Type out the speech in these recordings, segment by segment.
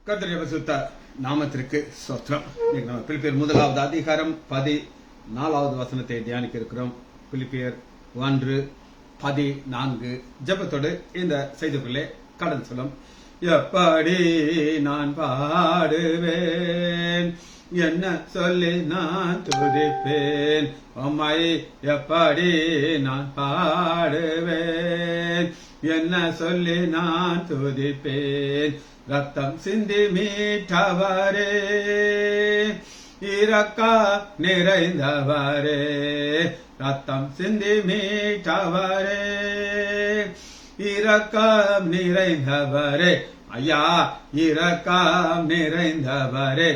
கர்த்தருடைய பரிசுத்த நாமத்திற்கு ஸ்தோத்திரம். நம்ம பிலிப்பியர் 1வது அதிகாரம் 14வது வசனத்தை தியானிக்க இருக்கிறோம். பிலிப்பியர் 1:14 ஜெபத்தோடு இந்த செய்திக்குள்ளே கடந்து செல்லும். எப்படி நான் பாடுவேன், என்ன சொல்லி நான் துதிப்பேன், உம்மை எப்படி நான் பாடுவேன், என்ன சொல்லி நான் துதிப்பேன். ரத்தம் சிந்தி மீட்டவரே, இரக்கா நிறைந்தவரே, ரத்தம் சிந்தி மீட்டவரே, இரக்கம் நிறைந்தவரே, ஐயா இரக்கம் நிறைந்தவரே,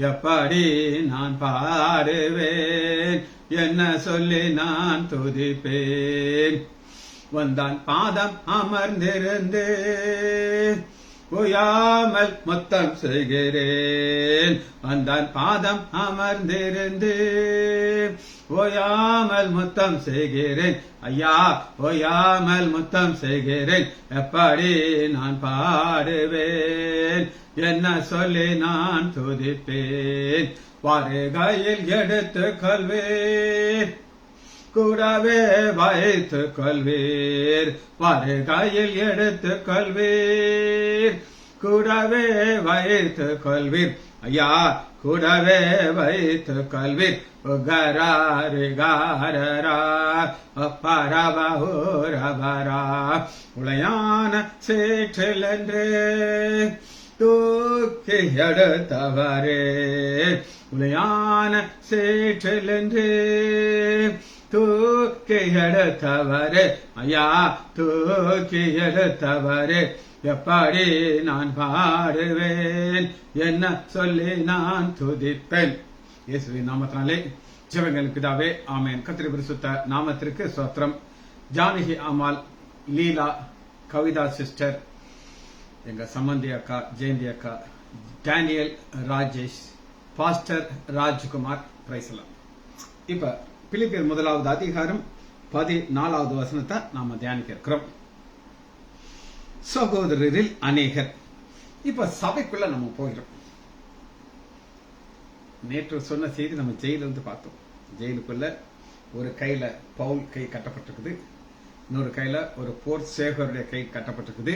எப்படி நான் பாடுவேன், என்ன சொல்லி நான் துதிப்பேன். வந்தான் பாதம் அமர்ந்திருந்து ஓயாமல் முத்தம் செய்கிறேன், வந்தான் பாதம் அமர்ந்திருந்து ஓயாமல் முத்தம் செய்கிறேன், ஐயா ஓயாமல் முத்தம் செய்கிறேன், எப்படி நான் பாடுவேன், என்ன சொல்லி நான் துதிப்பேன். வருகையில் எடுத்துக் கொள்வேன், கூடவே வைத்துக் கொள்வீர், வருகையில் எடுத்துக் கொள்வீர், கூடவே வைத்துக் கொள்வீர், ஐயா கூடவே வைத்துக் கொள்வீர். உகராரிகாரரா பரவரா உளையான சேற்றிலென்று தூக்கி எடுத்தவரே, உளையான சேற்றிலென்று தூக்கி எடுத்தவரே, ஐயா தூக்கி எடுத்தவரே, எப்படி நான் பாடுவேன், என்ன சொல்லி நான் துதிப்பேன். இயேசுவின் நாமத்தினாலே ஜெபங்கள் பிதாவே, ஆமென். கர்த்தருடைய பரிசுத்த நாமத்திற்கு ஸ்தோத்திரம். ஜானகி அம்மாள், லீலா, கவிதா சிஸ்டர், எங்க சம்பந்தி அக்கா, ஜெயந்தி அக்கா, டேனியல், ராஜேஷ், பாஸ்டர் ராஜ்குமார், பிரைஸ்லாம். இப்ப பிலிப்பியர் 1வது அதிகாரம் 14வது வசனத்தை நாம தியானிக்க இருக்கிறோம். சகோதரரில் அநேகர். இப்ப சபைக்குள்ள நம்ம போகிறோம். நேற்று சொன்ன செய்தி நம்ம ஜெயிலிருந்து பார்த்தோம். ஜெயிலுக்குள்ள ஒரு கையில பவுல் கை கட்டப்பட்டிருக்குது, இன்னொரு கையில ஒரு போர் சேகருடைய கை கட்டப்பட்டிருக்குது.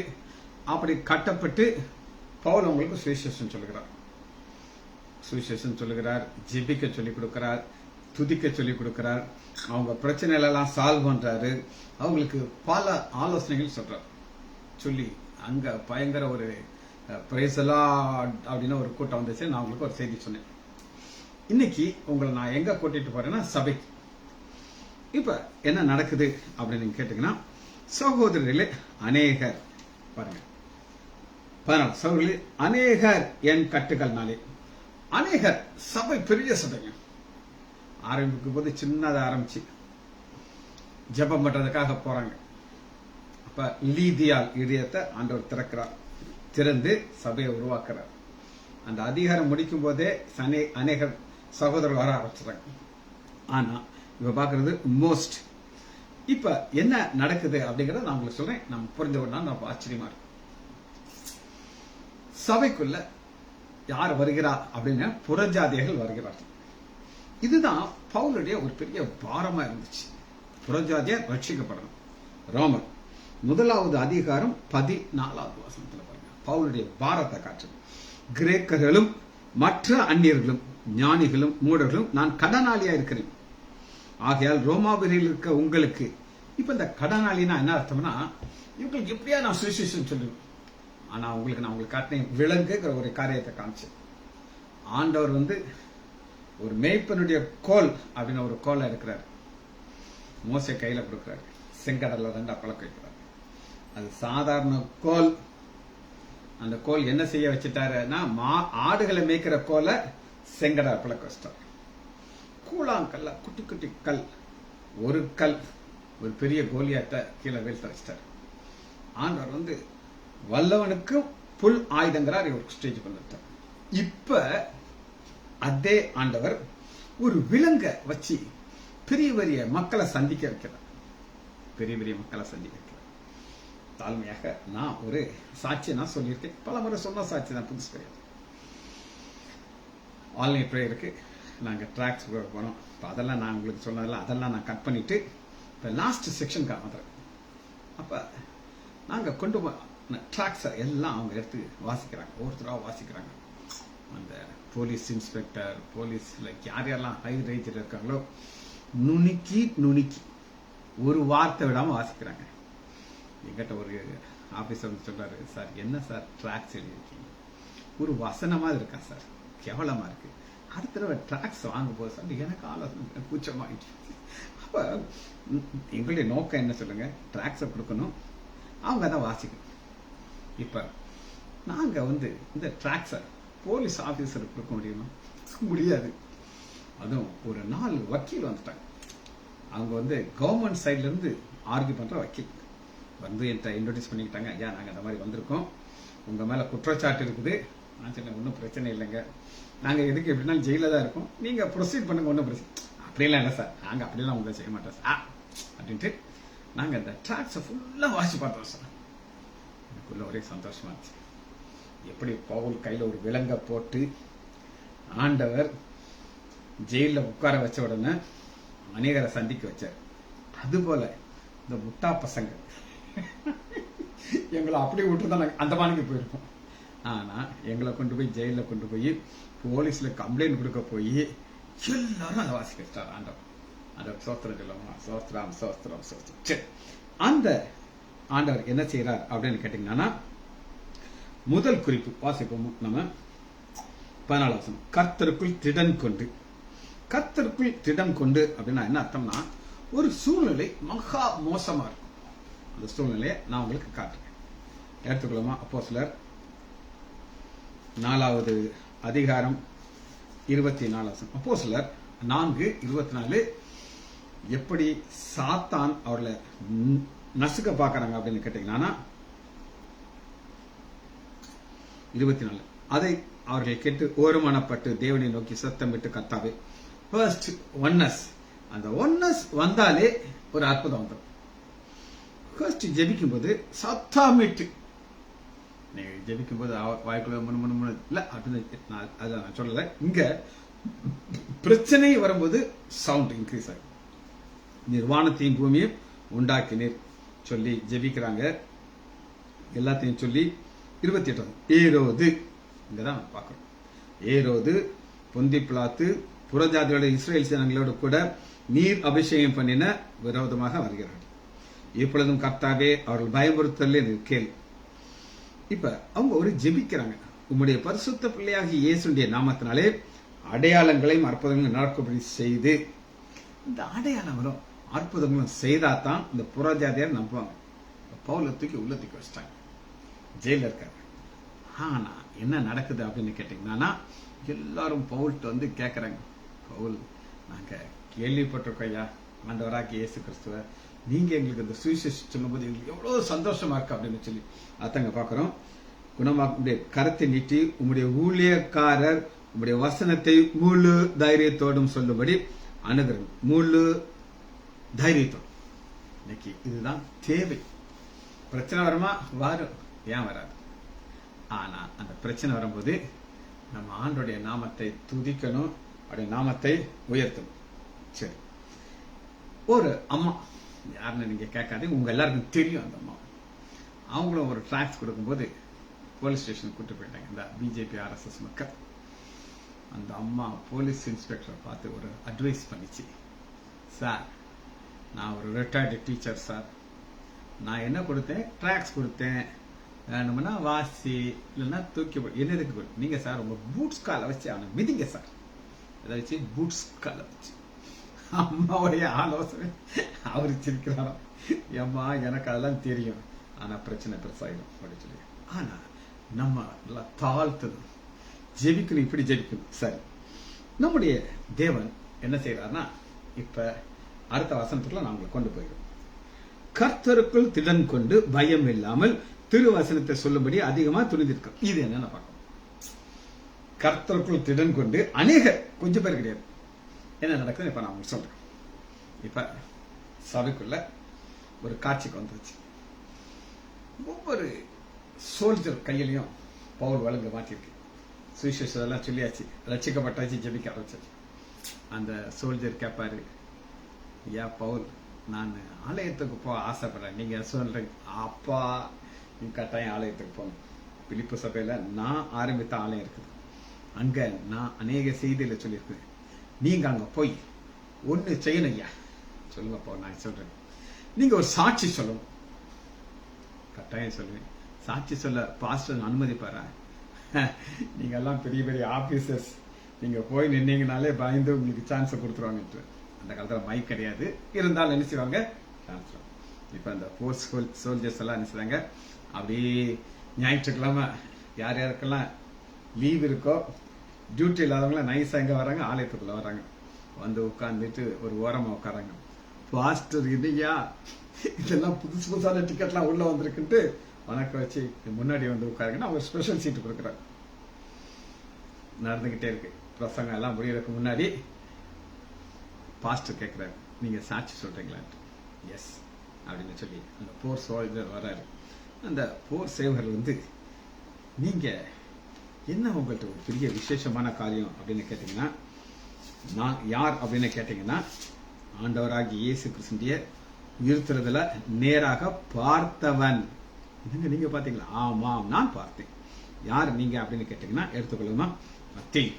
அப்படி கட்டப்பட்டு பவுல் அவங்களுக்கு சுவிசேஷம் சொல்லுகிறார், சுவிசேஷம் சொல்லுகிறார், ஜெபிக்க சொல்லிக் கொடுக்கிறார், துதிக்க சொல்லிக் கொடுக்கிறார், அவங்க பிரச்சனைகளெல்லாம் சால்வ் பண்றாரு, அவங்களுக்கு பல ஆலோசனைகள் சொல்றார். சொல்லி அங்க பயங்கர ஒரு பிரேசலா அப்படின்னு ஒரு கூட்டம் வந்துச்சு. நான் உங்களுக்கு ஒரு செய்தி சொன்னேன். இன்னைக்கு உங்களை நான் எங்க கூட்டிட்டு போறேன்னா சபைக்கு. இப்ப என்ன நடக்குது அப்படின்னு நீங்க கேட்டீங்கன்னா, சகோதரர்களே அநேகர், பாருங்க 14 சகோதரர்களே அநேகர் என் கட்டுகள்னாலே. அநேகர் சபை பெரிய சபைங்க. ஆரம்பிக்கும் போது சின்னதை ஆரம்பிச்சு ஜெபம் பண்றதுக்காக போறாங்க. அப்ப லீதியால் இதயத்தை ஆண்டவர் திறக்கிறார், திறந்து சபையை உருவாக்குறார். அந்த அதிகாரம் முடிக்கும் போதே அநேகர் சகோதரர்கள் வர ஆரம்பிச்சுறாங்க. ஆனா இப்ப பாக்குறது மோஸ்ட். இப்ப என்ன நடக்குது அப்படிங்கறத நான் உங்களுக்கு சொல்றேன், நம்ம புரிந்து கொண்டா நம்ம ஆச்சரியமா இருக்கும். சபைக்குள்ள யார் வருகிறா அப்படின்னா புறஜாதிகள் வருகிறார்கள். இதுதான் பவுலுடைய ஒரு பெரிய பாரமா இருந்துச்சு. புறஜாதியர் ரட்சிக்கப்படணும். ரோமர் 1வது அதிகாரம் 14வது வசனத்துல பாருங்க, பவுலுடைய பாரத்தை காற்று. கிரேக்கர்களும் மற்ற அந்நியர்களும் ஞானிகளும் மூடர்களும் நான் கடனாளியா இருக்கிறேன். ஆகையால் ரோமாபுரியில் இருக்க உங்களுக்கு. இப்ப இந்த கடனாளினா என்ன அர்த்தம்னா, இவங்களுக்கு எப்படியா நான் சுவிசேஷம் சொல்லுவேன். ஆனா உங்களுக்கு நான் உங்களுக்கு காட்டினேன் விலங்குங்கிற ஒரு காரியத்தை காமிச்சேன். ஆண்டவர் ஒரு மேய்ப்பனுடைய கோல் அப்படின்னு ஒரு கோலை இருக்கிறார். மோசே கையில கொடுக்கிறார், செங்கடல்ல 2 பழக்க வைக்கிறார். அது சாதாரண கோல். அந்த கோல் என்ன செய்ய வச்சுட்டாருன்னா, ஆடுகளை மேய்க்கிற கோலை செங்கடல் பழக்க வச்சிட்டார். கூழாங்கல்ல, குட்டி குட்டி கல், ஒரு கல் ஒரு பெரிய கோலியாட்ட கீழே வீழ்த்த வச்சிட்டார். ஆண்டவர் வல்லவனுக்கும் புல் ஆயுதங்கிறார். இவர் ஸ்டேஜ் பண்ணிட்டார். இப்ப அதே ஆண்டவர் ஒரு விலங்க வச்சு பெரிய பெரிய மக்களை சந்திக்க வைக்கிறார். பெரிய பெரிய மக்களை சந்திக்க வைக்கிறார். தாழ்மையாக நான் ஒரு சாட்சியை நான் சொல்லியிருக்கேன். பல முறை சொன்ன சாட்சி தான், புதுசு கிடையாது. ஆன்லைன் ப்ரேயருக்கு நாங்கள் ட்ராக்ஸ் போனோம். இப்போ அதெல்லாம் நான் உங்களுக்கு சொன்னதெல்லாம் அதெல்லாம் நான் கட் பண்ணிவிட்டு இப்போ லாஸ்ட் செக்ஷனுக்கு வந்துடுறேன். அப்போ நாங்கள் கொண்டு ட்ராக்ஸை எல்லாம் அவங்க எடுத்து வாசிக்கிறாங்க, ஒவ்வொருத்தராக வாசிக்கிறாங்க. அந்த போலீஸ் இன்ஸ்பெக்டர், போலீஸில் யார் யாரெல்லாம் ஹை ரேஞ்சில் இருக்காங்களோ நுணுக்கி நுணுக்கி ஒரு வார்த்தை விடாமல் வாசிக்கிறாங்க. எங்கிட்ட ஒரு ஆஃபீஸர் வந்து சொல்கிறாரு, சார் என்ன சார் ட்ராக்ஸ் எழுதியிருக்கீங்க, ஒரு வசனமாக இருக்கா சார், கேவலமாக இருக்குது, அடுத்த தடவை ட்ராக்ஸ் வாங்க போது சார் எனக்கு ஆலோசனை கூச்சமாகிட்டு. அப்போ எங்களுடைய நோக்கம் என்ன சொல்லுங்கள், ட்ராக்ஸை கொடுக்கணும், அவங்க தான் வாசிக்கணும். இப்போ நாங்கள் வந்து இந்த ட்ராக்ஸை போலீஸ் ஆஃபீஸருக்கு கொடுக்க முடியுமா? முடியாது. அதுவும் ஒரு 4 வக்கீல் வந்துட்டாங்க. அவங்க வந்து கவர்மெண்ட் சைட்லேருந்து ஆர்கியூ பண்ணுற வக்கீல் வந்து என்கிட்ட இன்ட்ரோடியூஸ் பண்ணிக்கிட்டாங்க. ஐயா நாங்கள் அந்த மாதிரி வந்திருக்கோம், உங்கள் மேலே குற்றச்சாட்டு இருக்குது. நான் சொன்னேன் ஒன்றும் பிரச்சனை இல்லைங்க, நாங்கள் எதுக்கு எப்படினாலும் ஜெயிலில் தான் இருக்கோம், நீங்கள் ப்ரொசீட் பண்ணுங்க, ஒன்றும் பிரச்சனை. அப்படிலாம் இல்லை சார், நாங்கள் அப்படிலாம் உங்களை செய்ய மாட்டோம் சார் அப்படின்ட்டு நாங்கள் அந்த ட்ராக்ஸை ஃபுல்லாக வாசி பார்த்தோம் சார். எனக்குள்ள ஒரே சந்தோஷமா இருந்துச்சு. எப்படி பவுல் கையில் ஒரு விலங்கை போட்டு ஆண்டவர் ஜெயிலில் உட்கார வச்ச உடனே அநேகரை சந்திக்க வச்சார், அதுபோல இந்த முட்டா பசங்க எங்களை அப்படியே விட்டு தான் நாங்கள் அந்த மாநிக்கு போயிருப்போம். ஆனால் எங்களை கொண்டு போய் ஜெயிலில் கொண்டு போய் போலீஸில் கம்ப்ளைண்ட் கொடுக்க போய் எல்லாரும் அதை வாசிக்க வச்சார் ஆண்டவர். அந்த சோஸ்திரம் சொல்லுவாங்க, சோஸ்திரம் சோஸ்திரம் சோஸ்திரம். சரி, அந்த ஆண்டவர் என்ன செய்யறார் அப்படின்னு கேட்டீங்கன்னா, முதல் குறிப்பு வாசிப்போம் நம்ம 14 வசனம். கர்த்தருக்குள் திடன் கொண்டு. கர்த்தருக்குள் திடம் கொண்டு அப்படின்னா என்ன அர்த்தம்னா, ஒரு சூழ்நிலை மகா மோசமா இருக்கும், அந்த சூழ்நிலையை நான் உங்களுக்கு காட்டுறேன். எடுத்துக்கொள்ளுமா, அப்போஸ்தலர் 4வது அதிகாரம் 24 வசனம். அப்போஸ்தலர் 4:24 எப்படி சாத்தான் அவர்களை நசுக்க பார்க்கறாங்க அப்படின்னு கேட்டீங்கன்னா, 24 அதை அவர்கள் கேட்டு ஓரமானப்பட்டு தேவனை நோக்கி சத்தமிட்டு கர்த்தாவே, ஃபர்ஸ்ட் ஒன்னஸ், அந்த ஒன்னஸ் வந்தாலே ஒரு அற்புதம் வந்துடும். ஃபர்ஸ்ட் ஜெபிக்கும் போது சத்தமிட்டு, நீங்க ஜெபிக்கும் போது வாய்க்குள்ள முன்னு இல்ல அப்படின்னு அதான் நான் சொல்லல. இங்க பிரச்சனை வரும்போது சவுண்ட் இன்க்ரீஸ் ஆகும். நிர்வாணத்தையும் பூமியும் உண்டாக்கினீர் சொல்லி ஜெபிக்கிறாங்க. எல்லாத்தையும் சொல்லி 28 ஏரோது இங்கதான் பார்க்கிறோம். ஏரோது பொந்தி பிலாத்து புறஜாதியோட இஸ்ரேல் ஜனங்களோடு கூட நீர் அபிஷேகம் பண்ணின விரோதமாக வருகிறார்கள். இப்பொழுதும் கர்த்தாவே அவர்கள் பயமுறுத்தல் கேள். இப்ப அவங்க ஒரு ஜெபிக்கிறாங்க, உம்முடைய பரிசுத்த பிள்ளையாகி இயேசுடைய நாமத்தினாலே அடையாளங்களையும் அற்புதங்களும் நடக்கும்படி செய்து. இந்த அடையாளங்களும் அற்புதங்களும் செய்தாதான் இந்த புறஜாதியார் நம்புவாங்க. பவுலை தூக்கி உள்ள தூக்கி வச்சிட்டாங்க, ஜெயில இருக்காங்க. ஆனா என்ன நடக்குது அப்படின்னு கேட்டீங்கன்னா, எல்லாரும் பவுல்கிட்ட வந்து கேட்கறாங்க, பவுல் நாங்க கேள்விப்பட்டிருக்கோம் ஐயா ஆண்டவராகிய இயேசு கிறிஸ்துவ, நீங்க எங்களுக்கு இந்த சுவிசேஷம் சொல்லும்போது எங்களுக்கு எவ்வளவு சந்தோஷமா இருக்கு அப்படின்னு சொல்லி அத்தங்க பாக்குறோம். குணமாக்குடைய கரத்தை நீட்டி உம்முடைய ஊழியக்காரர் உம்முடைய வசனத்தை முழு தைரியத்தோடும் சொல்லும்படி அணுகிறோம். முழு தைரியத்தோடு. இன்னைக்கு இதுதான் தேவை. பிரச்சனை வருமா? வரும், ஏன் வராது? ஆனா அந்த பிரச்சனை வரும்போது நம்ம ஆண்டோடைய நாமத்தை துதிக்கணும், அவருடைய நாமத்தை உயர்த்தணும். சரி, ஒரு அம்மா, யாருன்னு நீங்க கேட்காதீங்க, உங்க எல்லாருக்கும் தெரியும் அந்த அம்மா. அவங்களும் ஒரு ட்ராக்ஸ் கொடுக்கும்போது போலீஸ் ஸ்டேஷன் கூட்டு போயிட்டாங்க இந்த பிஜேபி ஆர்எஸ்எஸ் மக்கள். அந்த அம்மா போலீஸ் இன்ஸ்பெக்டரை பார்த்து ஒரு அட்வைஸ் பண்ணிச்சு, சார் நான் ஒரு ரிட்டையர்டு டீச்சர் சார், நான் என்ன கொடுத்தேன், ட்ராக்ஸ் கொடுத்தேன், வேணும்னா வாசி இல்லைன்னா தூக்கி என்ன இருக்கு, நீங்க சார் உங்க பூட்ஸ் காலை வச்சு அவனை மிதிங்க சார், ஏதாச்சும் பூட்ஸ் காலை வச்சு. அம்மாவுடைய ஆலோசனை அவரு சிரிக்கிறாராம், ஏம்மா எனக்கு அதெல்லாம் தெரியும், ஆனா பிரச்சனை பெருசாயிடும் அப்படின்னு சொல்லி. ஆனா நம்ம நல்லா தாழ்த்தணும், ஜெபிக்கணும், இப்படி ஜெபிக்கணும். சரி, நம்முடைய தேவன் என்ன செய்யறாருன்னா, இப்ப அடுத்த வசனத்துக்குள்ள நான் உங்களை கொண்டு போயிடும். கர்த்தருக்குள் திடன் கொண்டு பயம் இல்லாமல் திருவசனத்தை சொல்லும்படி அதிகமா துணிந்திருக்கும். இது என்னன்னு பார்க்கணும். கர்த்தருக்குள் திடன் கொண்டு அநேக கொஞ்சம் பேர் கிடையாது. என்ன நடக்குதுன்னு இப்ப நான் உங்களுக்கு சொல்றேன். இப்ப சபைக்குள்ள ஒரு காட்சிக்கு வந்துருச்சு. ஒவ்வொரு சோல்ஜர் கையிலையும் பவுல் வழங்க மாட்டிருக்கு. சுவிசேஷம் எல்லாம் சொல்லியாச்சு, ரட்சிக்கப்பட்டாச்சு, ஜெபிக்க ஆரம்பிச்சாச்சு. அந்த சோல்ஜர் கேட்பாரு, ஐயா பவுல், நான் ஆலயத்துக்கு போக ஆசைப்படுறேன், நீங்க சொல்றீங்க. அப்பா, நீ கட்டாயம் ஆலயத்துக்கு போகணும். பிலிப்பு சபையில நான் ஆரம்பித்த ஆலயம் இருக்குது, அங்க நான் அநேக செய்தியில சொல்லியிருக்கிறேன். நீங்க அங்க போய் ஒண்ணு செய்யணும். ஐயா சொல்லுங்க போ, நான் சொல்றேன். நீங்க ஒரு சாட்சி சொல்லணும். கட்டாயம் சொல்லுவேன். சாட்சி சொல்ல பாஸ்டர் அனுமதிப்பாரா? நீங்க எல்லாம் பெரிய பெரிய ஆபீசர்ஸ், நீங்க போய் நின்னீங்கனாலே பயந்து உங்களுக்கு சான்ஸ் கொடுத்துருவாங்க. அந்த காலத்துல மைக் கிடையாது, இருந்தாலும் என்ன செய்வாங்க, சான்ஸ். இப்ப அந்த போர்ஸ் சோல்ஜர்ஸ் எல்லாம் என்ன செய்வாங்க, அப்படியே ஞாயிற்றுக்கிழமை யார் யாருக்கெல்லாம் லீவ் இருக்கோ, டியூட்டி இல்லாதவங்கள நைஸா எங்க வராங்க, ஆலயத்துக்குள்ள வராங்க. வந்து உட்கார்ந்துட்டு ஒரு ஓரமா உட்காராங்க. பாஸ்டர் இல்லையா, இதெல்லாம் புதுசு புதுசான டிக்கெட்லாம் உள்ள வந்திருக்குன்ட்டு வணக்கம் வச்சு முன்னாடி வந்து உட்காருங்கன்னா அவர் ஸ்பெஷல் சீட்டு கொடுக்குறாரு. நடந்துகிட்டே இருக்கு பிரசங்கம் எல்லாம் முடியறதுக்கு முன்னாடி பாஸ்டர் கேட்கிறாரு, நீங்க சாட்சி சொல்றீங்களா? எஸ் அப்படின்னு சொல்லி அந்த போர் சோல்ஜர் வர்றாரு. அந்த போர் சேவர் வந்து, நீங்க என்ன உங்கள்கிட்ட ஒரு பெரிய விசேஷமான காரியம் அப்படின்னு கேட்டீங்கன்னா, நான் யார் அப்படின்னு கேட்டீங்கன்னா, ஆண்டவராகி இயேசு கிறிஸ்துவிய உயிர்த்தெழுதலை நேராக பார்த்தவன். நீங்க பாத்தீங்களா? ஆமாம், நான் பார்த்தேன். யார் நீங்க அப்படின்னு கேட்டீங்கன்னா, எடுத்துக்கொள்ளுமா, மத்தேயு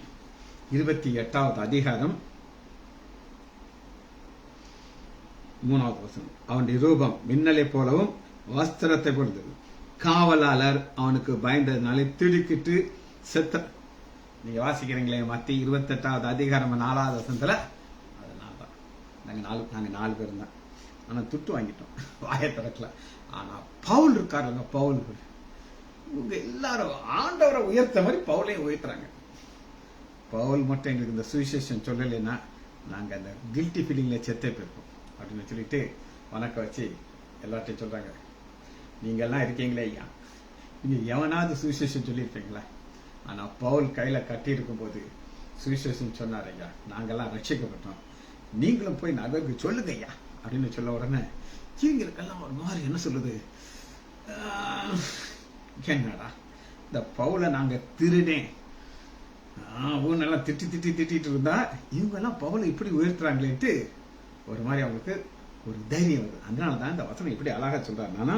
28வது அதிகாரம் 3வது வசனம். அவனுடைய ரூபம் மின்னலை போலவும் வஸ்திரத்தை பொறுத்தது, காவலாளர் அவனுக்கு பயந்ததுனாலே திடுக்கிட்டு செத்த. நீங்க வாசிக்கிறீங்களே மத்தேயு 28வது அதிகாரம் 4வது வசனத்துல, அதனால்தான் நாங்க 4 பேர் தான். ஆனா துட்டு வாங்கிட்டோம், வாயை திறக்கல. ஆனா பவுல் இருக்காருங்க, பவுல் இவங்க எல்லாரும் ஆண்டவரை உயர்த்த மாதிரி பவுலையும் உயர்த்துறாங்க. பவுல் மட்டும் எங்களுக்கு இந்த சுவிசேஷம் சொல்லலைன்னா நாங்க அந்த கில்ட்டி ஃபீலிங்ல செத்தே போயிருப்போம் அப்படின்னு சொல்லிட்டு வணக்கம் வச்சு எல்லார்ட்டையும் சொல்றாங்க, நீங்க எல்லாம் இருக்கீங்களே ஐயா, நீங்க எவனாவது சுவிசேஷம் சொல்லியிருப்பீங்களா? ஆனா பவுல் கையில கட்டி இருக்கும் போது சுவிசேஷம் சொன்னார், ஐயா நாங்கெல்லாம் ரட்சிக்கப்பட்டோம், நீங்களும் போய் நகருக்கு சொல்லுங்க ஐயா அப்படின்னு சொல்ல உடனே இவங்களுக்கெல்லாம் ஒரு மாதிரி என்ன சொல்லுது, என்னடா இந்த பவுலை நாங்க திருடேன் நல்லா திட்டிட்டு இருந்தா இவங்க எல்லாம் பவுலை இப்படி உயர்த்துறாங்களேன்ட்டு ஒரு மாதிரி அவங்களுக்கு ஒரு தைரியம் வருது. அதனாலதான் இந்த வசனம் இப்படி அழகா சொல்றாருன்னா,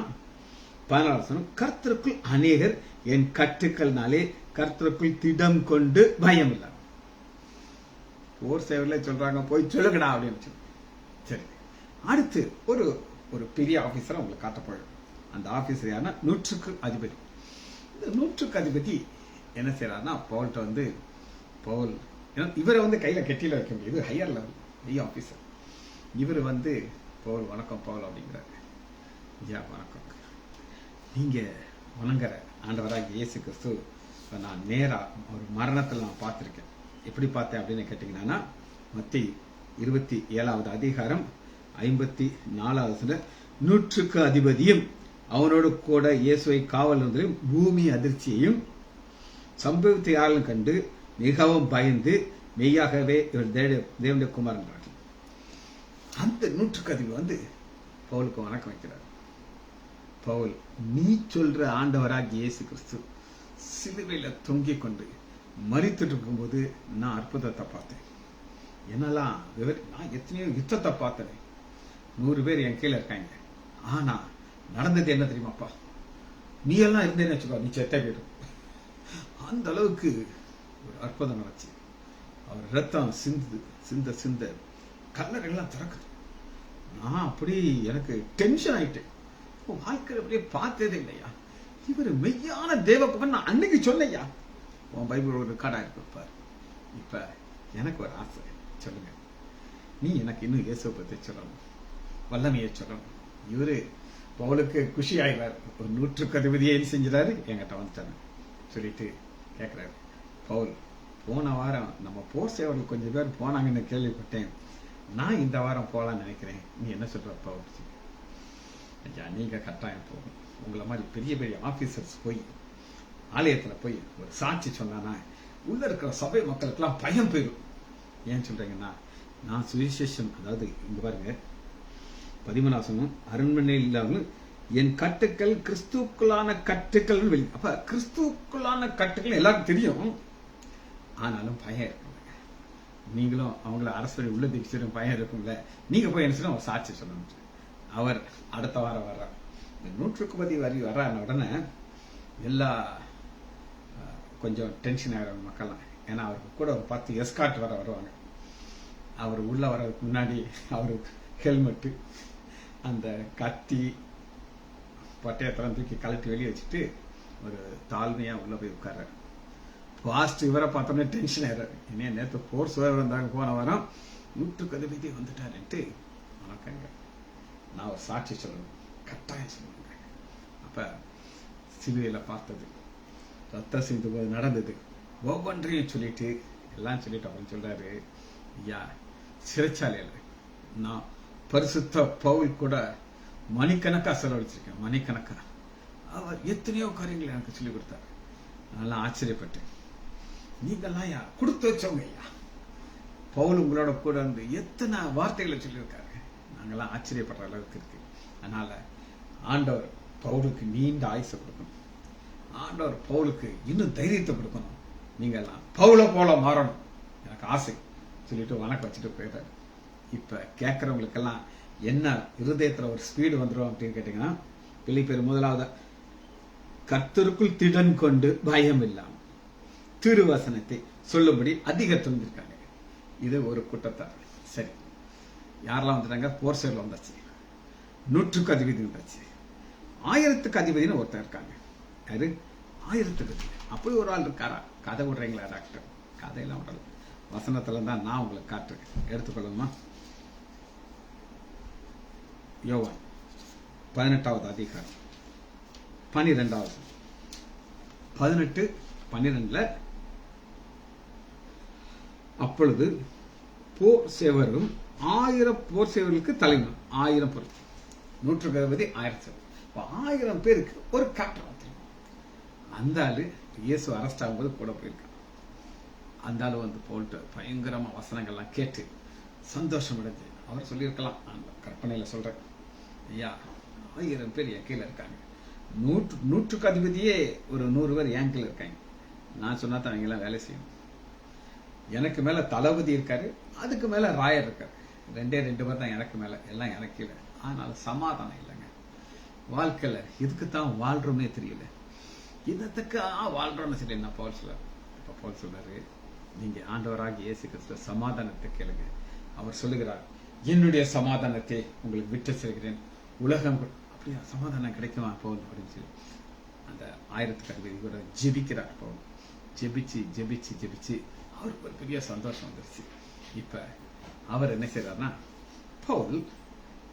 14வது வசனம், கர்த்தருக்குள் அநேகர் என் கட்டுக்கள்னாலே கர்த்தருக்குள் திடம் கொண்டு பயம் இல்லை. போர் சேவர்ல சொல்றாங்க, போய் சொல்லுங்கடா அப்படின்னு. சரி, அடுத்து ஒரு பெரிய ஆபீசரை உங்களுக்கு காட்ட போயிடும். அந்த ஆபீசர் யாருன்னா 100க்கு அதிபதி. இந்த 100க்கு அதிபதி என்ன செய்யறாருன்னா, பவுல்கிட்ட வந்து, பவுல் இவரை வந்து கையில கெட்டியில வைக்க முடியும், இது ஹையர் லெவல் பெரிய ஆபீசர். இவர் வந்து, பவுல் வணக்கம் பவுல் அப்படிங்கிறாரு. ஐயா வணக்கம், நீங்க வணங்குற ஆண்டவராகிய இயேசு கிறிஸ்து நான் நேரா ஒரு மரணத்தில் நான் பார்த்திருக்கேன். எப்படி பார்த்தேன் அப்படின்னு கேட்டீங்கன்னா, மத்தேயு 27வது அதிகாரம் 54வது 100க்கு அதிபதியும் அவனோடு கூட இயேசுவை காவல் வந்ததையும் பூமி அதிர்ச்சியையும் சம்பவத்தை யாரும் கண்டு மிகவும் பயந்து மெய்யாகவே இவர் தேவனுடைய குமார் என்றார். அந்த 100க்கு அதிபதி வந்து பவுலுக்கு வணக்கம் வைக்கிறார். பவுல், நீ சொல்ற ஆண்டவராகிய இயேசு கிறிஸ்து சிலுவையில தொங்கிக் கொண்டு மரித்துட்டு இருக்கும்போது நான் அற்புதத்தை பார்த்தேன். என்னெல்லாம் நான் எத்தனையோ யுத்தத்தை பார்த்தேன், 100 பேர் என் கீழே இருக்காங்க. ஆனா நடந்தது என்ன தெரியுமாப்பா, நீ எல்லாம் இருந்தேன்னு வச்சுக்கோ, நீ செத்த போயிடும். அந்த அளவுக்கு ஒரு அற்புதம் நடந்துச்சு. அவர் ரத்தம் சிந்த சிந்த கல்லறைகள்லாம் திறக்குது. நான் அப்படி எனக்கு டென்ஷன் ஆயிட்டேன். வாழ்க்கையில் அப்படியே பார்த்ததே இல்லையா, இவர் மெய்யான தேவகுமாரன் நான் அன்னைக்கு சொன்னையா. உன் பைபிள் ஒரு ரெக்கார்டா இருப்பார். இப்ப எனக்கு ஒரு ஆசை, சொல்லுங்க, நீ எனக்கு இன்னும் இயேசுவை பத்தி சொல்லணும், வல்லமையை சொல்லணும். இவரு பவுலுக்கு குஷி ஆயிடுறாரு. ஒரு 100க்கு அதிபதியை என்ன செஞ்சிடாரு, என்கிட்ட வந்துட்டாரு சொல்லிட்டு கேட்கிறாரு, பவுல் போன வாரம் நம்ம போர் சேவர்கள் கொஞ்சம் பேர் போனாங்கன்னு கேள்விப்பட்டேன், நான் இந்த வாரம் போகலான்னு நினைக்கிறேன், நீ என்ன சொல்ற பவுல்? ஐயா நீங்க கட்டாயம் போகும். உங்களை மாதிரி பெரிய பெரிய ஆபீசர்ஸ் போய் ஆலயத்துல போய் ஒரு சாட்சி சொன்னானா உள்ள இருக்கிற சபை மக்களுக்கெல்லாம் பயம் போயிடும். ஏன் சொல்றீங்கன்னா, நான் சுவிசேஷம், அதாவது இங்க பாருங்க 13 அரண்மனையில் இல்லாமல் என் கட்டுக்கள் கிறிஸ்துக்குள்ளான கட்டுக்கள் வெளி. அப்ப கிறிஸ்துக்குள்ளான கட்டுக்கள் எல்லாருக்கும் தெரியும். ஆனாலும் பயம் இருக்குங்க. நீங்களும் அவங்கள அரசு உள்ள தீட்சிடும் பயம் இருக்கும்ல, நீங்க போய் என்ன செய்யணும், ஒரு சாட்சி சொல்லணும். அவர் அடுத்த வாரம் வர்றார். இந்த 100க்கு வரி வர்றாருன உடனே எல்லா கொஞ்சம் டென்ஷன் ஆகிற மக்கள்லாம். ஏன்னா அவருக்கு கூட ஒரு 10 எஸ்கார்ட் வருவாங்க. அவர் உள்ள வர்றதுக்கு முன்னாடி அவரு ஹெல்மெட்டு, அந்த கத்தி, பட்டயத்தெல்லாம் தூக்கி கழட்டி வெளியே வச்சுட்டு ஒரு தாழ்மையா உள்ள போய் உட்கார்றாரு. பாஸ்ட் இவரை பார்த்தோம்னா டென்ஷன் ஆயிடுறாரு. இனியே நேற்று போர்ஸ் வந்தாங்க, போன வாரம் 100க்கு அதிபதி வந்துட்டாருன்ட்டு. வணக்கங்க, நான் ஒரு சாட்சி சொல்லணும், கட்டாயம் சொல்லணுங்க. அப்ப சிலுவையில பார்த்தது, ரத்தம் சிந்து போது நடந்தது, ஒவ்வொன்றையும் சொல்லிட்டு எல்லாம் சொல்லிட்டு அப்படின்னு சொல்றாரு, ஐயா சிறைச்சாலையில நான் பரிசுத்த பவுல் கூட மணிக்கணக்கா செலவழிச்சிருக்கேன், மணிக்கணக்கா. அவர் எத்தனையோ காரியங்களை எனக்கு சொல்லிக் கொடுத்தாரு. நல்லா ஆச்சரியப்பட்டேன். நீங்கெல்லாம் யா கொடுத்து வச்சவங்க ஐயா. பவுல் உங்களோட கூட இருந்து எத்தனை வார்த்தைகளை சொல்லியிருக்காரு. நாங்கெல்லாம் ஆச்சரியப்படுற அளவுக்கு இருக்கு. அதனால ஆண்டவர் பவுலுக்கு நீண்ட ஆயுசை கொடுக்கணும். ஆண்டவர் பவுலுக்கு இன்னும் தைரியத்தை கொடுக்கணும். நீங்க எல்லாம் பவுல போல மாறணும், எனக்கு ஆசை சொல்லிட்டு வணக்கம் வச்சுட்டு போயிட்டாரு. இப்ப கேட்கறவங்களுக்கெல்லாம் என்ன இருதயத்துல ஒரு ஸ்பீடு வந்துடும் அப்படின்னு கேட்டீங்கன்னா, பிலிப்பியர் 1 கர்த்தருக்குள் திடன் கொண்டு பயம் இல்லாம திருவசனத்தை சொல்லும்படி அதிக துணிந்திருக்காங்க. இது ஒரு கூட்டத்தார். சரி, யாரெல்லாம் வந்துட்டாங்க? போர் சேரில் வந்தாச்சு, 100க்கு அதிபதி வந்தாச்சு, 1000க்கு அதிபதினு ஒருத்தர் இருக்காங்க. யாரு? 1000க்கு அதிபதி. அப்படி ஒரு ஆள் இருக்காரா? கதை விடுறீங்களா டாக்டர்? கதையெல்லாம் விடல, வசனத்துல தான் நான் உங்களுக்கு காட்டுறேன். எடுத்துக்கொள்ளுமா? யோவான் 18வது அதிகாரம் 12வது 18:12 அப்பொழுது போர் சேவரும் 1000 போர் சேவர்களுக்கு தலைமை, 1000 பேர், 100க்கு அதிபதி 1000. 1000 பேருக்கு ஒரு கேப்டன் வந்துடும். அந்த ஆளு இயேசு அரெஸ்ட் ஆகும்போது கூட போயிருக்கான். அந்த ஆளு வந்து போட்டு பயங்கரமா வசனங்கள்லாம் கேட்டு சந்தோஷம் அடைஞ்சு அவர் சொல்லியிருக்கலாம். நான் கற்பனையில சொல்றேன், ஐயா 1000 பேர் என் கீழே இருக்காங்க, 100க்கு அதிபதியே ஒரு 100 பேர் என் கீழே இருக்காங்க. நான் சொன்னா தான் அவங்க எல்லாம் வேலை செய்யணும். எனக்கு மேல தளபதி இருக்காரு, அதுக்கு மேல ராயர் இருக்காரு. 2 பேர் தான் எனக்கு மேல, எல்லாம் எனக்கு கீழே. அதனால சமாதானம் இல்லைங்க வாழ்க்கையில. இதுக்குத்தான் வாழ்றோமே தெரியல, இதத்துக்கு வாழ்றோம்னு சொல்லி என்ன பவுல் சொல்றாரு. இப்ப பவுல் சொல்றாரு, நீங்க ஆண்டவராகிய இயேசு கிறிஸ்து சமாதானத்தை கேளுங்க. அவர் சொல்லுகிறார், என்னுடைய சமாதானத்தை உங்களுக்கு விட்டு செல்கிறேன், உலகம் அப்படியா சமாதானம் கிடைக்குமா பவுல் அப்படின்னு சொல்லி அந்த 1000க்கு அதிபதி கூட ஜெபிக்கிறார். பவுல் ஜெபிச்சு ஜெபிச்சு ஜெபிச்சு அவருக்கு ஒரு பெரிய சந்தோஷம் வந்துருச்சு. இப்ப அவர் என்ன செய்யறாருன்னா, பவுல்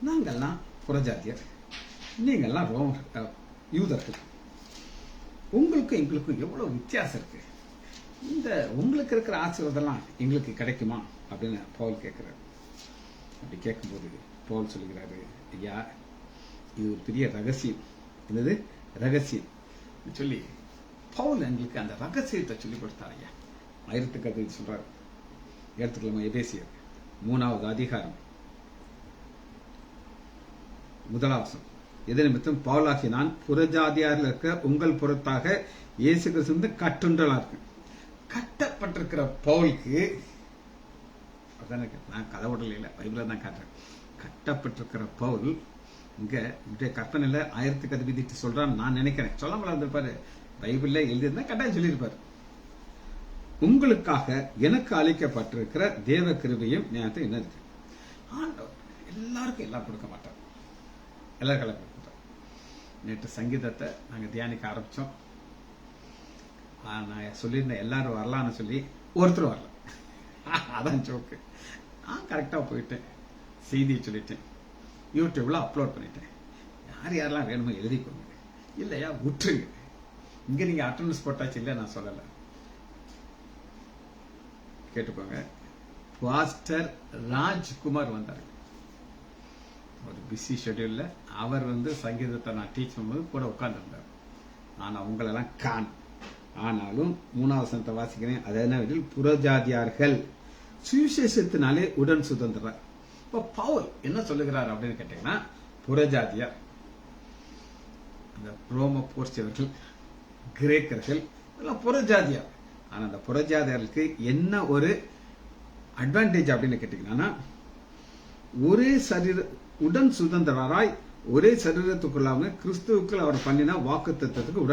நாங்கெல்லாம் புறஜாதியர், நீங்கெல்லாம் யூதர்கள், உங்களுக்கும் எங்களுக்கும் எவ்வளவு வித்தியாசம் இருக்கு, இந்த உங்களுக்கு இருக்கிற ஆசீர்வாதம்லாம் எங்களுக்கு கிடைக்குமா அப்படின்னு பவுல் கேட்கிறாரு. அப்படி கேட்கும்போது பவுல் சொல்லுகிறாரு, ஐயா இது ஒரு பெரிய ரகசியம். என்னது ரகசியம் சொல்லி பவுல் எங்களுக்கு அந்த ரகசியத்தை சொல்லி கொடுத்தார். ஐயா 1000க்கு அதிபதி சொல்றாரு. எடுத்துக்கலாமா? எபேசியர் 3வது அதிகாரம் 1 எது நிமித்தம் பவுலாகி நான் புறஜாதியாரில் இருக்க உங்கள் புறத்தாக இயேசு கிறிஸ்து கட்டுண்டலா இருக்கு. கட்டப்பட்டிருக்கிற பவுலுக்கு, நான் கதை விடல, பைபிள தான் காட்டுறேன். கட்டப்பட்டிருக்கிற பவுல் இங்க கற்பனையில 1000க்கு அதிபதி சொல்றான்னு நான் நினைக்கிறேன். சொல்லாமல இருந்திருப்பாரு, பைபிள்ல எழுதியிருந்தா கட்டாயம் சொல்லியிருப்பாரு. உங்களுக்காக எனக்கு அளிக்கப்பட்டிருக்கிற தேவ கிருபையும் ஞானத்தை என்ன இருக்கு. ஆண்டவர் எல்லாருக்கும் எல்லாம் கொடுக்க மாட்டார், எல்லாருக்கும் எல்லாம் கொடுக்க மாட்டார். நேற்று சங்கீதத்தை நாங்க தியானிக்க ஆரம்பிச்சோம். நான் சொல்லியிருந்தேன் எல்லாரும் வரலான்னு சொல்லி, ஒருத்தர் வரல. அதான் ஜோக்கு. நான் கரெக்டா போயிட்டேன், செய்தியை சொல்லிட்டேன், யூடியூப்ல அப்லோட் பண்ணிட்டேன். யார் யாரெல்லாம் வேணுமோ எழுதிக்கோங்க, இல்லையா விட்டுருங்க. இங்க நீங்க அட்டெண்டன்ஸ் போட்டாச்சு, இல்ல நான் சொல்லல, கேட்டுக்கோங்க. பாஸ்டர் ராஜ்குமார் வந்தார். ஒரு பிஸி ஷெட்யூல்ல அவர் வந்து சங்கீதத்தை நான் டீச் பண்ணும்போது கூட உட்கார்ந்து இருந்தார். ஆனா உங்களெல்லாம் கான். ஆனாலும் 3வது வசனத்தை வாசிக்கிறேன். அது என்ன? புறஜாதியார்கள் சுவிசேஷத்தினாலே உடன் சுதந்திரம். இப்ப பவுல் என்ன சொல்லுகிறார் அப்படின்னு கேட்டீங்கன்னா, புறஜாதியார், அந்த ரோம போர்ச்சவர்கள், கிரேக்கர்கள் எல்லாம் புறஜாதியார். ஆனா அந்த புறஜாதியாருக்கு என்ன ஒரு அட்வான்டேஜ் அப்படின்னு கேட்டீங்கன்னா, ஒரே சரீர உடன் சுதந்திரராய் ஒரே சரீரத்துக்குள்ளாம கிறிஸ்துவுக்குள் அவர் பண்ணின வாக்குத்தத்தத்துக்கு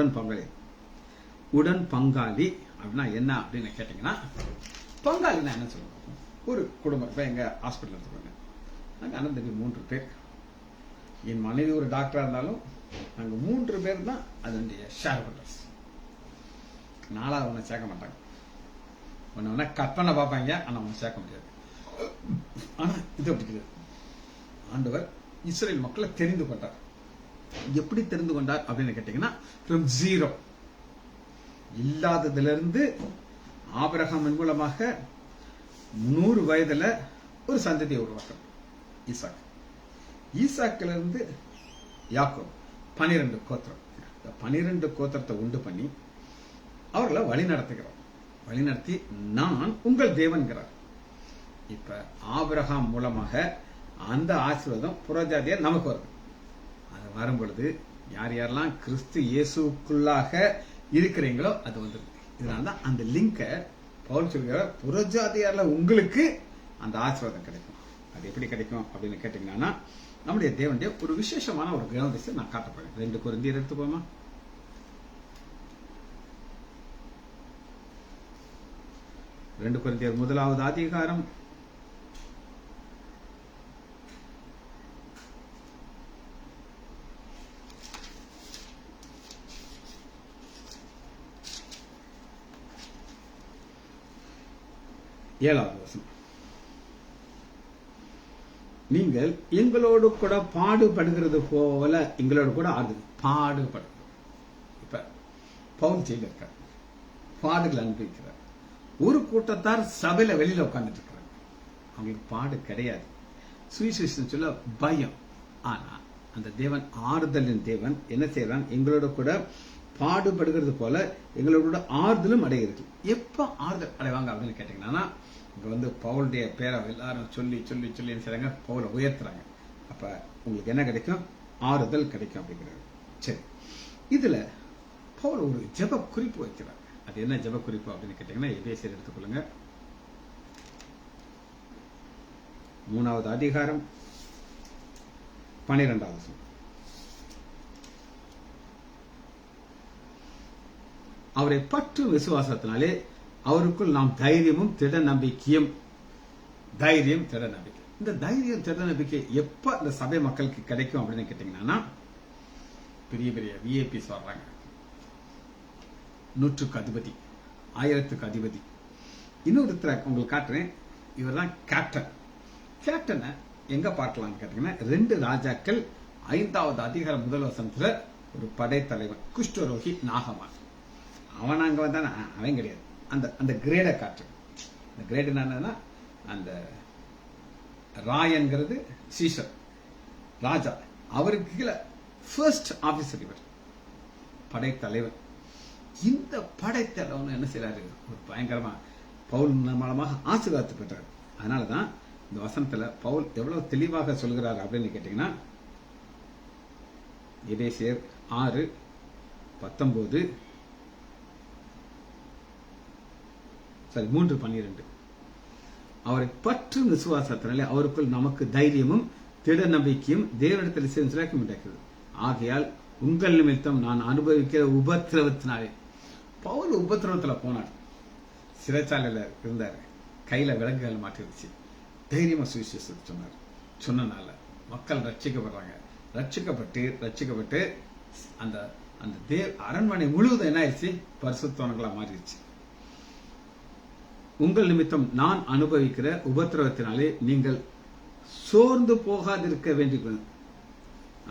உடன் பங்காளி அப்படின்னா என்ன அப்படின்னு கேட்டீங்கன்னா, பங்காளினா என்ன சொல்லுவாங்க? ஒரு குடும்பம், இப்ப எங்க ஹாஸ்பிட்டல் எடுத்துக்கோங்க, நாங்க அண்ணன் தம்பி 3 பேர். என் மனைவி ஒரு டாக்டரா இருந்தாலும் நாங்க 3 பேர் தான் அதனுடைய ஷேர் ஹோல்டர்ஸ். 4வது ஒண்ணு சேர்க்க மாட்டாங்க. ஒண்ணு கட் பண்ண பார்ப்பாங்க, ஆனா ஒண்ணு சேர்க்க முடியாது. ஆனா இது அப்படி கிடையாது. ஆண்டவர் இஸ்ரேல் மக்களை தெரிந்து கொண்டார். எப்படி தெரிந்து கொண்டார் அப்படின்னு கேட்டீங்கன்னா, from 0 இல்லாததிலிருந்து ஆபிரகாம் மூலமாக 100 வயதுல ஒரு சந்ததியை உருவாக்க ஈசாக். ஈசாக்கில இருந்து யாக்கோப் 12 கோத்திரம். 12 கோத்திரத்தை உண்டு பண்ணி அவர்களை வழி நடத்தி நான் உங்கள் தேவன்கிறார். இப்ப ஆபிரகாம் மூலமாக அந்த ஆசீர்வாதம் புறஜாதியார் நமக்கு வருது. அது வரும் பொழுது யார் யாரெல்லாம் கிறிஸ்து இயேசுக்குள்ளாக இருக்கிறீங்களோ அது வந்துருக்கு. இதனாலதான் அந்த லிங்க பவுல் சொல்கிற புறஜாதியார்ல உங்களுக்கு அந்த ஆசீர்வாதம் கிடைக்கும். அது எப்படி கிடைக்கும் அப்படின்னு கேட்டீங்கன்னா, நம்முடைய தேவனுடைய ஒரு விசேஷமான ஒரு குணாதிசயத்தை நான் காட்டப்படுறேன். 2 கொரிந்தியர் எடுத்துக்கோமா. 2 கொரிந்தியர் 1வது அதிகாரம் 7வது வசனம். நீங்கள் எங்களோடு கூட பாடுபடுகிறது போல எங்களோடு கூட பாடுபடு. இப்ப பவுல் ஜெயில இருக்கார், பாடுகள் அனுபவிக்கிறார். ஒரு கூட்டத்தார் சபையில வெளியில உட்கார்ந்துட்டு இருக்கிறாங்க, அவங்களுக்கு பாடு கிடையாது. சுவிசேஷம் சொல்ல பயம். ஆனா அந்த தேவன் ஆறுதலின் தேவன் என்ன செய்யறான்? எங்களோட கூட பாடுபடுகிறது போல எங்களோட ஆறுதலும் அடைகிறது. எப்ப ஆறுதல் அடைவாங்க அப்படின்னு கேட்டீங்கன்னா, இங்க பவுலுடைய பேரை எல்லாரும் சொல்லி சொல்லி சொல்லி என்ன செய்றாங்க? பவுலை உயர்த்துறாங்க. அப்ப உங்களுக்கு என்ன கிடைக்கும்? ஆறுதல் கிடைக்கும் அப்படிங்கிறது. சரி, இதுல பவுல் ஒரு ஜெப குறிப்பு வைக்கிறார். அது என்ன ஜெப குறிப்பு அப்படின்னு கேட்டீங்கன்னா, எபேசியர் எடுத்துக்கொள்ளுங்க, 3வது அதிகாரம் 12வது வசனம். அவரை பற்று விசுவாசத்தினாலே அவருக்குள் நாம் தைரியமும் திட நம்பிக்கையும். இந்த தைரியம் திட நம்பிக்கை எப்ப இந்த சபை மக்களுக்கு கிடைக்கும் அப்படின்னு கேட்டீங்கன்னா, பெரிய பெரிய விஐபிஸ் வர்றாங்க, 100க்கு அதிபதி, 1000க்கு அதிபதி. இன்னொருத்தர் உங்களுக்கு காட்டுறேன், இவர் தான் கேப்டன். கேப்டனை எங்க பார்க்கலாம்னு கேட்டீங்கன்னா, 2 ராஜாக்கள் 5வது அதிகாரம் 1 வசனத்துல ஒரு படைத்தலைவன் குஷ்டரோகி நாகமான். அவன் அங்க வந்தானா? அவன் கிடையாது. அந்த கிரேடை காட்டு. அந்த கிரேட் என்னன்னா, அந்த ராயன்கிறது சீசர் ராஜா, அவருக்கு கீழே ஃபர்ஸ்ட் ஆபீசர் இவர், படைத்தலைவர். இந்த படைத்தலைவன் என்ன செய்யறாரு? ஒரு பயங்கரமா பவுல் மூலமாக ஆசீர்வாதத்தை பெற்றார். அதனாலதான் இந்த வசனத்துல பவுல் எவ்வளவு தெளிவாக சொல்கிறார் அப்படின்னு கேட்டீங்கன்னா, எபேசியர் 6:19 3:12 அவரை பற்றும் விசுவாசத்தினாலே அவருக்குள் நமக்கு தைரியமும் திட நம்பிக்கையும் தேவனிடத்தில் சேர்ந்து உண்டாக்குது. ஆகையால் உங்கள் நிமித்தம் நான் அனுபவிக்கிற உபத்திரவத்தினாலே. பவுல் உபத்திரவத்துல போனார், சிறைச்சாலையில இருந்தாரு, கையில விலங்குகள் மாட்டிருச்சு. தைரியமா சுவிசேஷத்தை சொன்னனால மக்கள் ரட்சிக்கப்படுறாங்க. ரட்சிக்கப்பட்டு அந்த அந்த அரண்மனை முழுவதும் என்ன ஆயிடுச்சு? பரிசுத்தவான்களா மாறிடுச்சு. உங்கள் நிமித்தம் நான் அனுபவிக்கிற உபத்திரவத்தினாலே நீங்கள் சோர்ந்து போகாதிருக்க வேண்டிய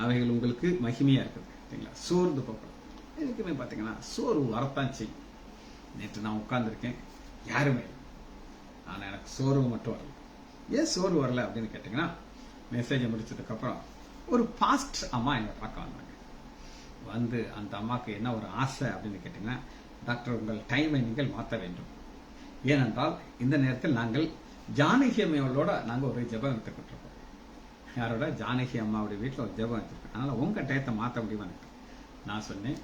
அவைகள் உங்களுக்கு மகிமையா இருக்குது. சோர்ந்து போகலாம். எதுக்குமே பாத்தீங்கன்னா சோர்வு வரத்தான் செய்யும். நேற்று நான் உட்கார்ந்துருக்கேன், யாருமே, ஆனா எனக்கு சோர்வு மட்டும் வரல. ஏன் சோர்வு வரல அப்படின்னு கேட்டீங்கன்னா, மெசேஜை முடிச்சதுக்கு அப்புறம் ஒரு பாஸ்ட் அம்மா என்னை பார்க்க வந்தாங்க. வந்து அந்த அம்மாக்கு என்ன ஒரு ஆசை அப்படின்னு கேட்டீங்கன்னா, டாக்டர் உங்கள் டைமை நீங்கள் மாற்ற வேண்டும். ஏனென்றால் இந்த நேரத்தில் நாங்கள் ஜானகி அம்மையோட நாங்கள் ஒரு ஜெபம் எடுத்துக்கிட்டு இருக்கோம். யாரோட? ஜானகி அம்மாவுடைய வீட்டில் ஒரு ஜெபம் எடுத்துருக்கோம். அதனால உங்க டயத்தை மாற்ற முடியுமா? நான் சொன்னேன்,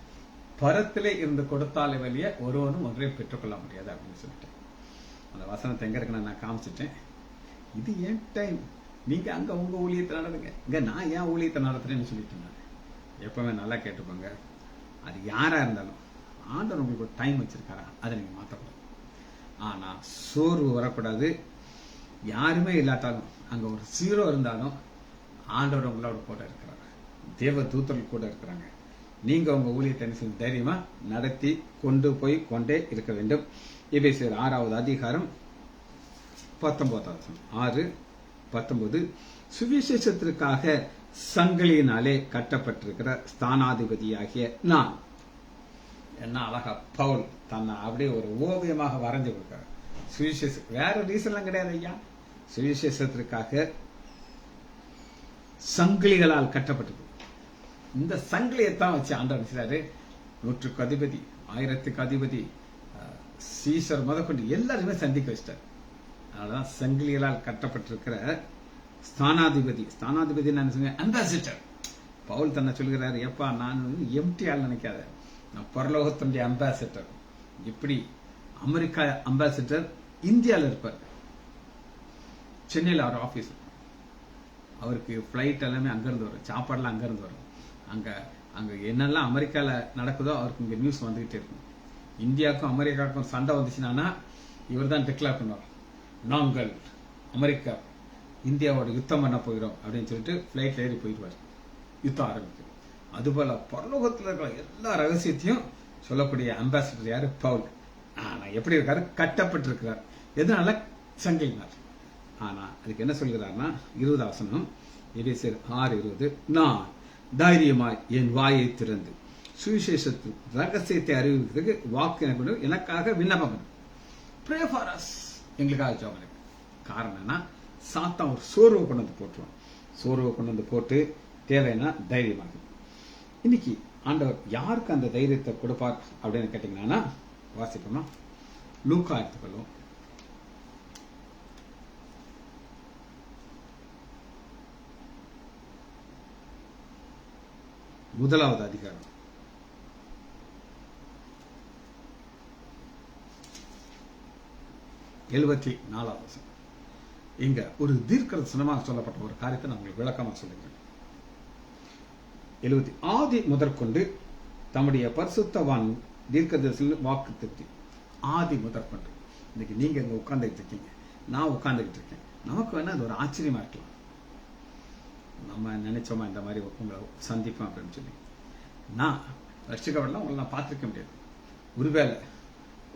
பரத்திலே இருந்து கொடுத்தாலே வெளியே ஒருவனும் ஒன்றையும் பெற்றுக்கொள்ள முடியாது அப்படின்னு சொல்லிட்டேன். அந்த வசனத்தை எங்க இருக்குன்னு நான் காமிச்சிட்டேன். இது ஏன் டைம், நீங்க அங்க உங்க ஊழியத்தை நடத்துங்க, இங்க நான் ஏன் ஊழியத்தை நடத்துறேன்னு சொல்லிட்டு இருந்தாங்க. எப்பவுமே நல்லா கேட்டுப்போங்க, அது யாரா இருந்தாலும் ஆண்டவர் உங்களுக்கு ஒரு டைம் வச்சிருக்காரா, அதை நீங்க மாற்றக்கூடாது. ஆனா சோர்வு வரக்கூடாது. யாருமே இல்லாட்டாலும் அங்க ஒரு 0 இருந்தாலும் ஆண்டவர் உங்களோட கூட இருக்கிறாங்க, தேவ தூதர்கள் கூட இருக்கிறாங்க. நீங்க உங்க ஊழியத்தை என்ன செய்ய தைரியமா நடத்தி கொண்டு போய் கொண்டே இருக்க வேண்டும். எபேசியர் 6வது அதிகாரம் 19 6-19 சுவிசேஷத்திற்காக சங்கிலியினாலே கட்டப்பட்டிருக்கிற ஸ்தானாதிபதியாகிய நான். என்ன அழகா பவுல் தன்னை அப்படியே ஒரு ஓவியமாக வரைஞ்சு கொடுக்கிறார். சுவிசேஷம் வேற ரீசன்லாம் கிடையாது ஐயா, சுவிசேஷத்திற்காக சங்கிலிகளால் கட்டப்பட்டது. இந்த சங்கிலியத்தான் வச்சு ஆண்டவர் செய்றாரு. 100க்கு அதிபதி, 1000க்கு அதிபதி, சீசர் முதற்கொண்டு எல்லாருமே சந்திக்க வச்சிட்டார். அதனாலதான் சங்கிலிகளால் கட்டப்பட்டிருக்கிற ஸ்தானாதிபதி. ஸ்தானாதிபதி என்ன சொல்லுங்க, அம்பாசிடர். பவுல் தன்னை சொல்கிறாரு, எப்பா நான் எம்டி ஆள் நினைக்காத, நான் பரலோகத்தினுடைய அம்பாசிடர். இப்படி அமெரிக்கா அம்பாசிடர் இந்தியாவில் இருப்பார். சென்னையில் அவர் ஆபீஸ், அவருக்கு பிளைட் எல்லாமே அங்கிருந்து வரும், சாப்பாடுலாம் அங்கிருந்து வரும். அங்க என்னெல்லாம் அமெரிக்கால நடக்குதோ அவருக்கு இங்க நியூஸ் வந்துகிட்டே இருக்கும். இந்தியாவுக்கும் அமெரிக்காவுக்கும் சண்டை வந்துச்சுன்னா இவர் தான் டிக்ளேர் பண்ணுவார், நாங்கள் அமெரிக்கா இந்தியாவோட யுத்தம் பண்ண போகிறோம் அப்படின்னு சொல்லிட்டு பிளைட்ல ஏறி போயிடுவார். யுத்தம் ஆரம்பிக்கும். அதுபோல பரலோகத்தில் இருக்கிற எல்லா ரகசியத்தையும் சொல்லக்கூடிய அம்பாசிடர் யாரு, பவுல். ஆனா எப்படி இருக்காரு, கட்டப்பட்டிருக்கிறார். எதனால, சங்கிலினார். ஆனா அதுக்கு என்ன சொல்கிறார்னா 20 வசனம் எபேசியர் 6:20 நான் தைரியமாய் என் வாயை திறந்து சுவிசேஷத்து ரகசியத்தை அறிவிக்கிறதுக்கு வாக்கு எனக்காக விண்ணப்பம் pray for us, எங்களுக்காக ஜெபம் பண்ணுங்க. காரணம் என்ன, சாத்தான் ஒரு சோர்வை கொண்டு வந்து போட்டுருவான். சோர்வை கொண்டு வந்து போட்டு தேவைன்னா தைரியமாக. இன்னைக்கு ஆண்டவர் யாருக்கு அந்த தைரியத்தை கொடுப்பார் அப்படின்னு கேட்டீங்கன்னா வாசிப்போமா, லூக்கா எடுத்துக்கொள்ளும். முதலாவது அதிகாரம் 74வது வசனம். இங்க ஒரு தீர்க்கதரிசனமாக சொல்லப்பட்ட ஒரு காரியத்தை நான் உங்களுக்கு விளக்கமாக சொல்லுகிறேன். ஆதி முதற்கொண்டு தம்முடைய பரிசுத்தவான் தீர்க்கதரிசன வாக்கு திருத்தி. ஆதி முதற்கொண்டு. இன்னைக்கு நீங்க இங்க உட்கார்ந்துகிட்டு இருக்கீங்க, நான் உட்கார்ந்துகிட்டு இருக்கேன். நமக்கு வேணா அது ஒரு ஆச்சரியமா இருக்கலாம். நம்ம நினைச்சோமா இந்த மாதிரி உங்களை சந்திப்போம் அப்படின்னு சொல்லி. நான் ரசிக்கப்படலாம், உங்களை நான் பார்த்திருக்க முடியாது. ஒருவேளை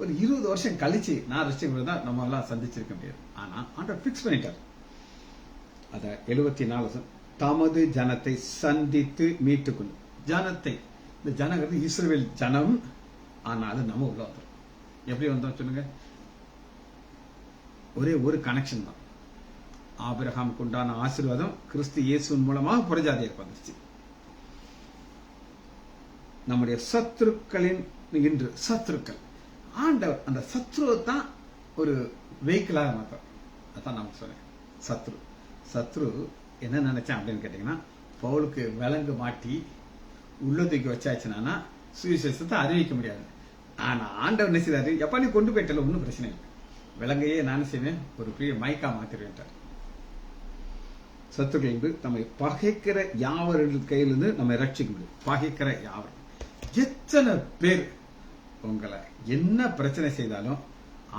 ஒரு 20 வருஷம் கழிச்சு நான் ரசிக்கப்பட தான் நம்ம எல்லாம் சந்திச்சிருக்க முடியாது. ஆனா ஆண்டவர் பிக்ஸ் பண்ணிட்டார். அத 74 தமது ஜனத்தை சந்தித்து மீட்டுக்கொண்டு. ஜனத்தை, இந்த ஜனங்கிறது இஸ்ரவேல் ஜனம். ஆனா அது நம்ம உள்ள வந்துடும். எப்படி வந்தோம் சொல்லுங்க, ஒரே ஒரு கனெக்ஷன் தான். ஆபிரகாமுக்கு உண்டான ஆசீர்வாதம் கிறிஸ்து இயேசுவின் மூலமாக புறஜாதியருக்கு வந்துச்சு. நம்முடைய சத்துருக்களின் இன்று சத்துருக்கள், ஆண்டவர் அந்த சத்ருவை தான் ஒரு வெஹிக்கிளாக மாற்ற. அதான் நான் சொன்னேன், சத்ரு என்ன நினைச்சேன் அப்படின்னு கேட்டீங்கன்னா, பவுலுக்கு விலங்கு மாட்டி உள்ளதுக்கு வச்சாச்சுன்னா சுவிசேஷத்தை அறிவிக்க முடியாது. ஆனா ஆண்டவர் என்ன செய்தாரு, எப்ப நீ கொண்டு போயிட்டல ஒன்னும் பிரச்சனை இல்லை, விலங்கையே நான் செய்வேன், ஒரு பெரிய மைக்கா மாத்திருவேன். சத்துருக்கள் என்று நம்மை பகைக்கிற யாவர்கள் கையிலிருந்து நம்ம ரட்சிக்க முடியும். பகைக்கிற யாவர், எத்தனை பேர் உங்களை என்ன பிரச்சனை செய்தாலும்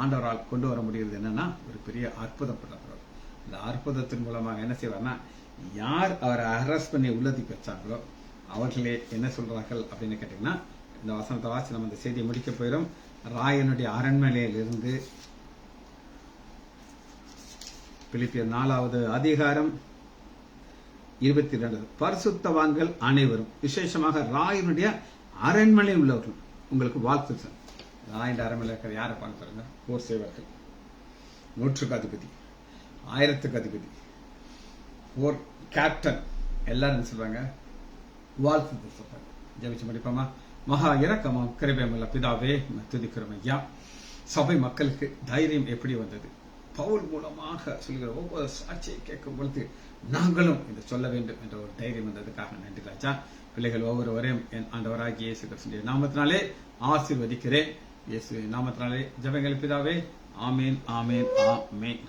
ஆண்டவரால் கொண்டு வர முடியுது. என்னன்னா ஒரு பெரிய அற்புதம் பண்ணப்படுறார். இந்த அற்புதத்தின் மூலமாக என்ன செய்வார்னா, யார் அவரை அரெஸ்ட் பண்ணி உள்ளதுக்கு வச்சாங்களோ அவர்களே என்ன சொல்றார்கள் அப்படின்னு கேட்டீங்கன்னா, இந்த வசனத்தை வாசி நம்ம இந்த செய்தியை முடிக்க போயிடும். ராயனுடைய அரண்மனையிலிருந்து பிலிப்பியர் 4வது அதிகாரம் 22 பரிசுத்தவான்கள் அனைவரும் விசேஷமாக ராயனுடைய அரண்மனை உள்ளவர்கள் உங்களுக்கு வாழ்த்து. ராயன் அரண்மனை இருக்கிற யாரை பார்த்துருங்க, போர் சேவர்கள், 100க்கு அதிபதி, 1000க்கு அதிபதி, போர் கேப்டன், எல்லாரும் சொல்றாங்க வாழ்த்து சொல்றாங்க. ஜெபிச்சு முடிப்போமா. மகா இரக்கமாம் கிருபையுமுள்ள பிதாவே, துதிக்கிறோம் ஐயா. சபை மக்களுக்கு தைரியம் எப்படி வந்தது, பவுல் மூலமாக சொல்கிற ஒவ்வொரு சாட்சியை கேட்கும் பொழுது நாங்களும் இதை சொல்ல வேண்டும் என்ற ஒரு தைரியம் வந்ததுக்காக நன்றி ராஜா. பிள்ளைகள் ஒவ்வொருவரையும் என் ஆண்டவராகிய இயேசு கிறிஸ்துவின் நாமத்தினாலே ஆசீர்வதிக்கிறேன். இயேசுவின் நாமத்தினாலே ஜெபங்கள் பிதாவே. ஆமேன், ஆமேன், ஆமேன்.